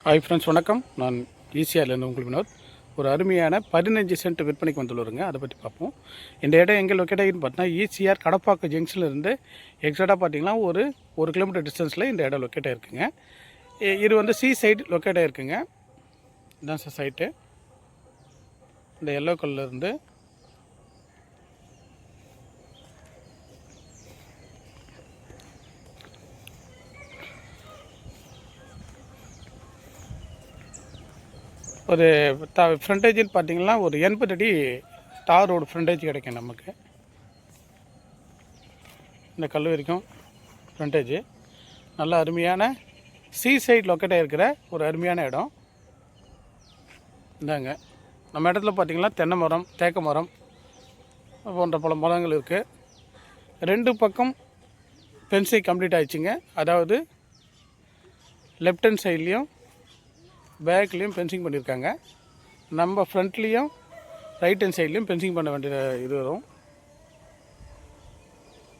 Hi friends, வணக்கம். நான் ஈசிஆர்லேருந்து உங்கள் வினோத். ஒரு அருமையான 15 சென்ட் விற்பனைக்கு வந்துள்ளவருங்க. அதை பற்றி பார்ப்போம். இந்த இடம் எங்கே லொக்கேட் ஆகின்னு பார்த்தீங்கன்னா, ஈசிஆர் கடப்பாக்கம் ஜங்ஷன்லேருந்து எக்ஸாக்டாக பார்த்தீங்கன்னா ஒரு கிலோமீட்டர் டிஸ்டன்ஸில் இந்த இடம் லொக்கேட் ஆகிருக்குங்க. இது வந்து சி சைடு லொக்கேட் ஆகிருக்குங்க. இதுதான் சார் சைட்டு. இந்த எல்லோ கல்லேருந்து ஒரு ஃப்ரண்டேஜின்னு பார்த்தீங்கன்னா ஒரு 80 அடி தார் ரோடு ஃப்ரண்டேஜ் கிடைக்கும் நமக்கு. இந்த கல் வரைக்கும் ஃப்ரண்டேஜ் நல்ல அருமையான சி சைட் லொக்கேட் ஆகிருக்கிற ஒரு அருமையான இடம். இந்தாங்க நம்ம இடத்துல பார்த்திங்கன்னா தென்னை மரம், தேக்க மரம் போன்ற பல மரங்கள் இருக்குது. 2 பக்கம் ஃபென்சிங் கம்ப்ளீட் ஆகிடுச்சிங்க. அதாவது லெஃப்ட் ஹேண்ட் சைட்லேயும் பேக்லேயும் ஃபென்சிங் பண்ணியிருக்காங்க. நம்ம ஃப்ரண்ட்லேயும் ரைட் ஹேண்ட் சைட்லேயும் ஃபென்சிங் பண்ண வேண்டிய இது வரும்.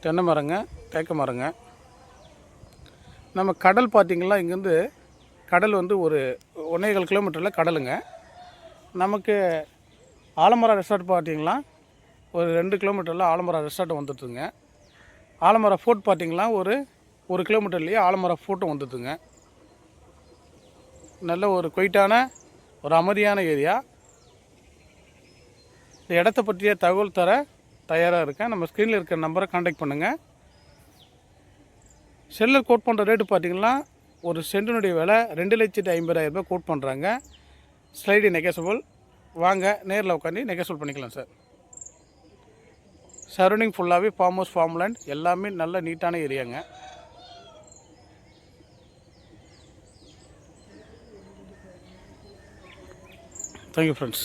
தென்னை மரங்க, தேக்க மரங்க. நம்ம கடல் பார்த்திங்கன்னா இங்கேருந்து கடல் வந்து ஒரு 1.25 கிலோமீட்டரில் கடலுங்க. நமக்கு ஆலமரம் ரெசார்ட் பார்த்திங்கன்னா ஒரு 2 கிலோமீட்டரில் ஆலமரம் ரெசார்ட் வந்துட்டுருங்க. ஆலமரம் ஃபோர்ட் பார்த்திங்கன்னா ஒரு கிலோமீட்டர்லேயே ஆலமரம் ஃபோர்ட்டும் வந்துட்டுங்க. நல்ல ஒரு குயிட்டான ஒரு அமைதியான ஏரியா. இந்த இடத்த பற்றிய தகவல் தர தயாராக இருக்கேன். நம்ம ஸ்க்ரீனில் இருக்கிற நம்பரை கான்டாக்ட் பண்ணுங்கள். செல்லர் கோட் பண்ணுற ரேட்டு பார்த்திங்கன்னா ஒரு சென்டினுடைய விலை 2,50,000 ரூபாய் கோட் பண்ணுறாங்க. ஸ்லைடு நெகசபிள். வாங்க நேரில் உட்காந்து நெகசபிள் பண்ணிக்கலாம் சார். சரௌண்டிங் ஃபுல்லாகவே ஃபார்ம் ஹவுஸ், ஃபார்ம் லேண்ட் எல்லாமே நல்ல நீட்டான ஏரியாங்க. Thank you, friends.